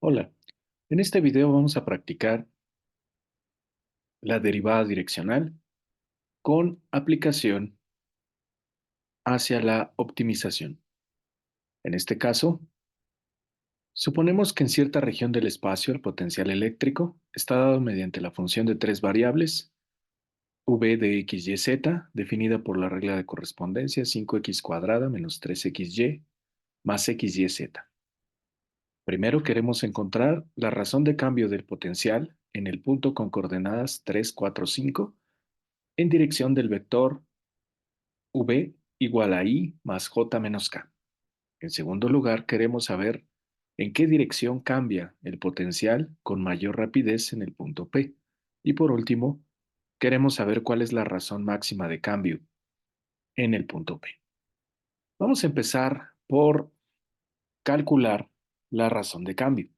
Hola, en este video vamos a practicar la derivada direccional con aplicación hacia la optimización. En este caso, suponemos que en cierta región del espacio el potencial eléctrico está dado mediante la función de tres variables v de x, y, z, definida por la regla de correspondencia 5x cuadrada menos 3xy más x, y, z. Primero queremos encontrar la razón de cambio del potencial en el punto con coordenadas 3, 4, 5 en dirección del vector v igual a i más j menos k. En segundo lugar, queremos saber en qué dirección cambia el potencial con mayor rapidez en el punto P. Y por último, queremos saber cuál es la razón máxima de cambio en el punto P. Vamos a empezar por calcular la razón de cambio.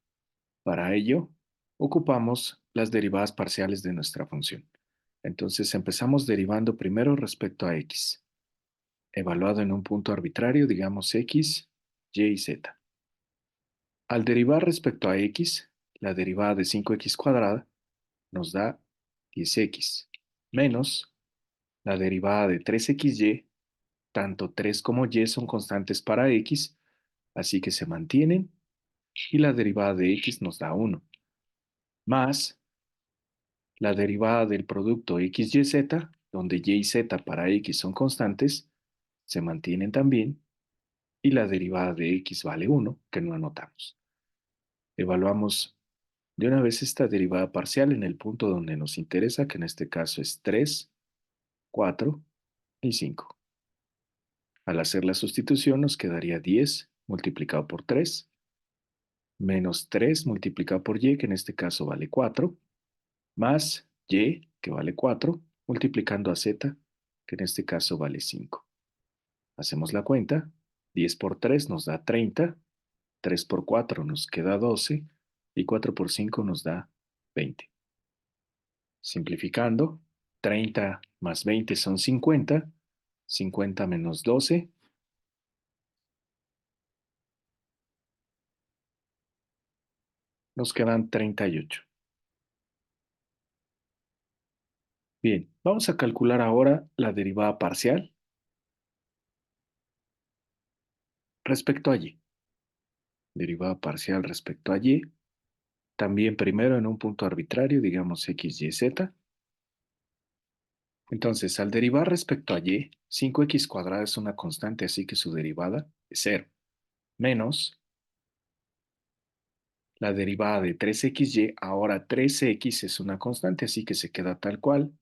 Para ello, ocupamos las derivadas parciales de nuestra función. Entonces empezamos derivando primero respecto a x, evaluado en un punto arbitrario, digamos x, y y z. Al derivar respecto a x, la derivada de 5x cuadrada nos da 10x, menos la derivada de 3xy, tanto 3 como y son constantes para x, así que se mantienen, y la derivada de x nos da 1, más la derivada del producto x, y, z, donde y y z para x son constantes, se mantienen también, y la derivada de x vale 1, que no anotamos. Evaluamos de una vez esta derivada parcial en el punto donde nos interesa, que en este caso es 3, 4 y 5. Al hacer la sustitución nos quedaría 10 multiplicado por 3, menos 3 multiplicado por y, que en este caso vale 4, más y, que vale 4, multiplicando a z, que en este caso vale 5. Hacemos la cuenta, 10 por 3 nos da 30, 3 por 4 nos queda 12 y 4 por 5 nos da 20. Simplificando, 30 más 20 son 50, 50 menos 12, nos quedan 38. Bien, vamos a calcular ahora la derivada parcial respecto a y. Derivada parcial respecto a y, también primero en un punto arbitrario, digamos x, y, z. Entonces, al derivar respecto a y, 5x cuadrada es una constante, así que su derivada es 0, menos la derivada de 3xy, ahora 3x es una constante, así que se queda tal cual,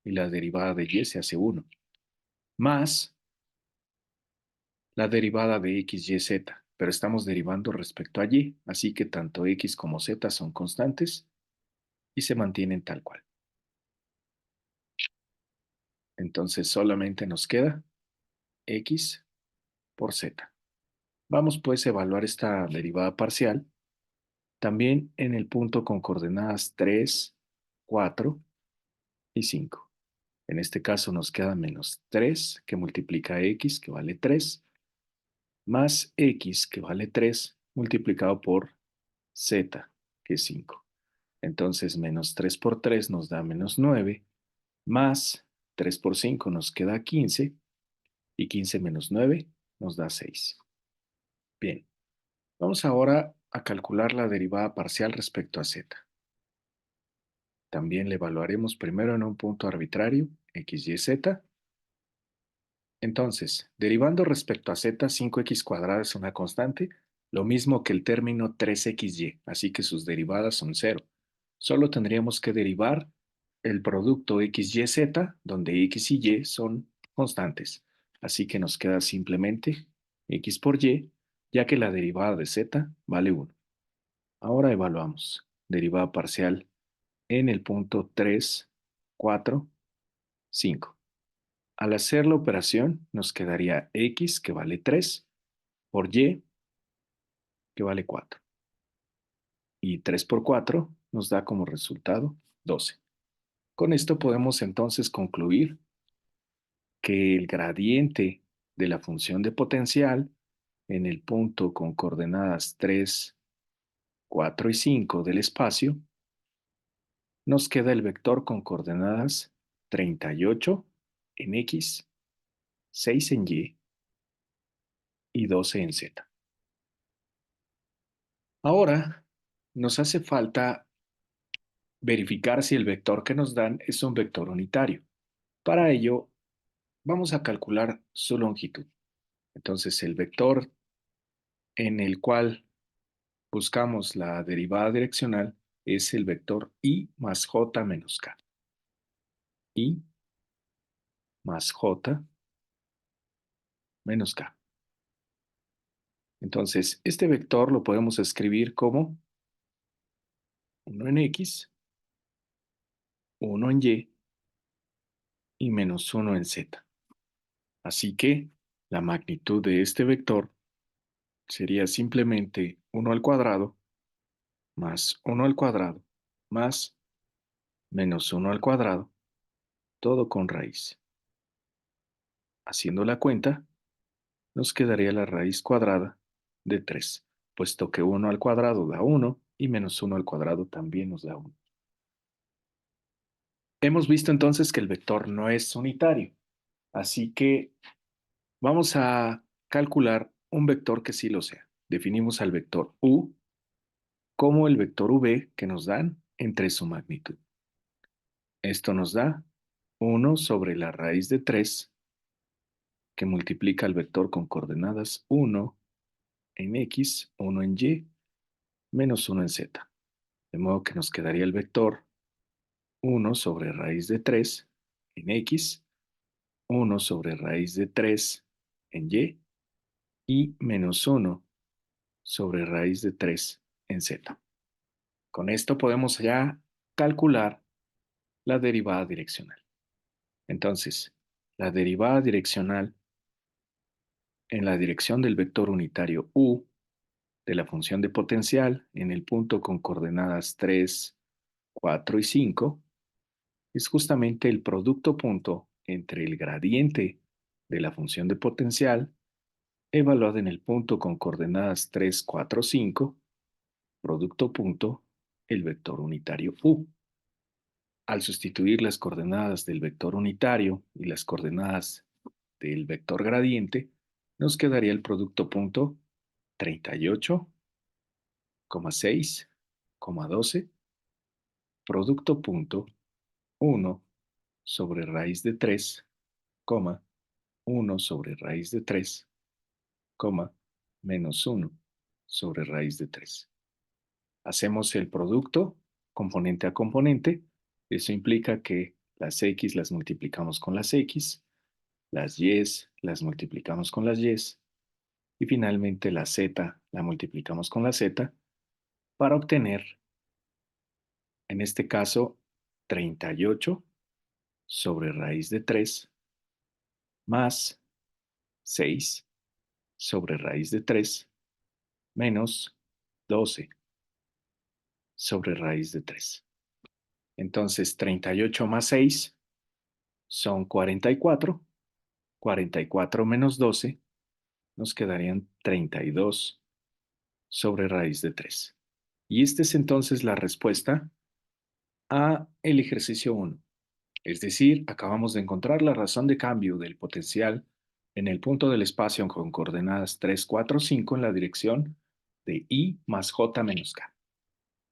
y la derivada de y se hace 1, más la derivada de x, y, z, pero estamos derivando respecto a y, así que tanto x como z son constantes y se mantienen tal cual. Entonces solamente nos queda x por z. Vamos pues a evaluar esta derivada parcial también en el punto con coordenadas 3, 4 y 5. En este caso nos queda menos 3 que multiplica x, que vale 3, más x, que vale 3, multiplicado por z, que es 5. Entonces, menos 3 por 3 nos da menos 9, más 3 por 5 nos queda 15, y 15 menos 9 nos da 6. Bien, vamos ahora a calcular la derivada parcial respecto a z. También le evaluaremos primero en un punto arbitrario, x, y, z. Entonces, derivando respecto a z, 5x cuadrada es una constante, lo mismo que el término 3xy, así que sus derivadas son 0. Solo tendríamos que derivar el producto x, y, z, donde x y y son constantes. Así que nos queda simplemente x por y, ya que la derivada de z vale 1. Ahora evaluamos. Derivada parcial en el punto 3, 4, 5. Al hacer la operación, nos quedaría x, que vale 3, por y, que vale 4. Y 3 por 4 nos da como resultado 12. Con esto podemos entonces concluir que el gradiente de la función de potencial en el punto con coordenadas 3, 4 y 5 del espacio, nos queda el vector con coordenadas 38 en X, 6 en y 12 en Z. Ahora nos hace falta verificar si el vector que nos dan es un vector unitario. Para ello, vamos a calcular su longitud. Entonces, el vector en el cual buscamos la derivada direccional es el vector I más J menos K. I más J menos K. Entonces, este vector lo podemos escribir como 1 en X, 1 en y menos 1 en Z. Así que la magnitud de este vector sería simplemente 1 al cuadrado más 1 al cuadrado más menos 1 al cuadrado, todo con raíz. Haciendo la cuenta, nos quedaría la raíz cuadrada de 3, puesto que 1 al cuadrado da 1 y menos 1 al cuadrado también nos da 1. Hemos visto entonces que el vector no es unitario, así que vamos a calcular un vector que sí lo sea. Definimos al vector u como el vector v que nos dan entre su magnitud. Esto nos da 1 sobre la raíz de 3 que multiplica el vector con coordenadas 1 en X, 1 en Y, menos 1 en Z. De modo que nos quedaría el vector 1 sobre raíz de 3 en X, 1 sobre raíz de 3 en y menos 1 sobre raíz de 3 en Z. Con esto podemos ya calcular la derivada direccional. Entonces, la derivada direccional en la dirección del vector unitario u de la función de potencial en el punto con coordenadas 3, 4 y 5 es justamente el producto punto entre el gradiente de la función de potencial evaluado en el punto con coordenadas 3, 4, 5, producto punto, el vector unitario u. Al sustituir las coordenadas del vector unitario y las coordenadas del vector gradiente, nos quedaría el producto punto 38,6,12, producto punto 1 sobre raíz de 3, 1 sobre raíz de 3, menos 1 sobre raíz de 3. Hacemos el producto componente a componente. Eso implica que las X las multiplicamos con las X, las Y las multiplicamos con las Y y finalmente la Z la multiplicamos con la Z para obtener, en este caso, 38 sobre raíz de 3 más 6 sobre raíz de 3 menos 12 sobre raíz de 3. Entonces, 38 más 6 son 44. 44 menos 12 nos quedarían 32 sobre raíz de 3. Y esta es entonces la respuesta a el ejercicio 1. Es decir, acabamos de encontrar la razón de cambio del potencial en el punto del espacio con coordenadas 3, 4, 5 en la dirección de I más J menos K.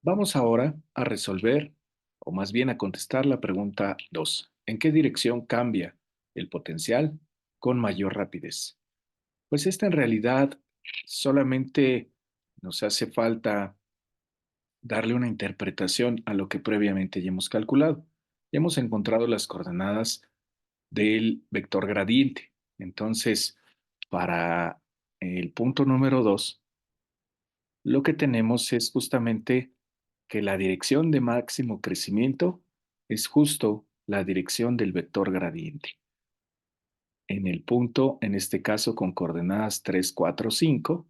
Vamos ahora a resolver, o más bien a contestar la pregunta 2. ¿En qué dirección cambia el potencial con mayor rapidez? Pues esta en realidad solamente nos hace falta darle una interpretación a lo que previamente ya hemos calculado. Ya hemos encontrado las coordenadas del vector gradiente. Entonces, para el punto número 2, lo que tenemos es justamente que la dirección de máximo crecimiento es justo la dirección del vector gradiente. En el punto, en este caso con coordenadas 3, 4, 5,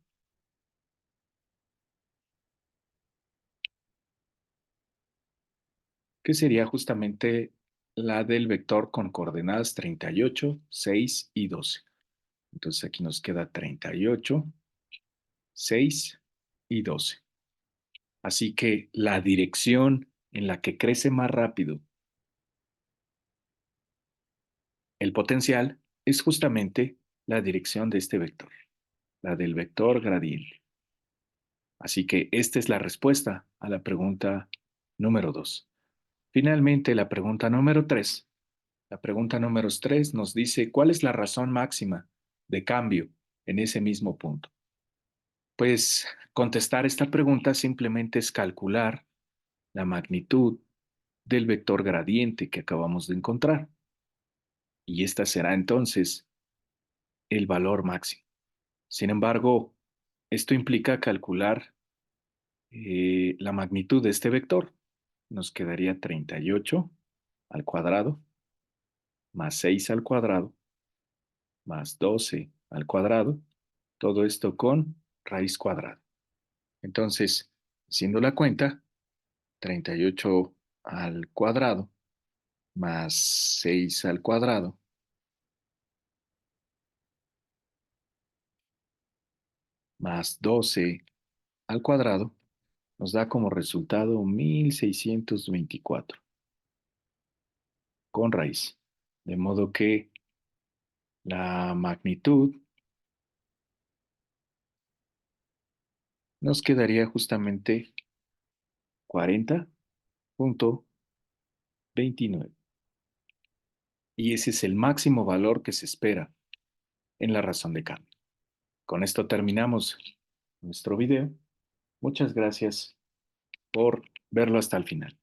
que sería justamente la del vector con coordenadas 38, 6 y 12. Entonces aquí nos queda 38, 6 y 12. Así que la dirección en la que crece más rápido el potencial es justamente la dirección de este vector, la del vector gradiente. Así que esta es la respuesta a la pregunta número 2. Finalmente, la pregunta número 3. La pregunta número 3 nos dice cuál es la razón máxima de cambio en ese mismo punto. Pues contestar esta pregunta simplemente es calcular la magnitud del vector gradiente que acabamos de encontrar. Y esta será entonces el valor máximo. Sin embargo, esto implica calcular la magnitud de este vector. Nos quedaría 38 al cuadrado más 6 al cuadrado más 12 al cuadrado. Todo esto con raíz cuadrada. Entonces, haciendo la cuenta, 38 al cuadrado más 6 al cuadrado más 12 al cuadrado nos da como resultado 1624 con raíz. De modo que la magnitud nos quedaría justamente 40,29. Y ese es el máximo valor que se espera en la razón de cambio. Con esto terminamos nuestro video. Muchas gracias por verlo hasta el final.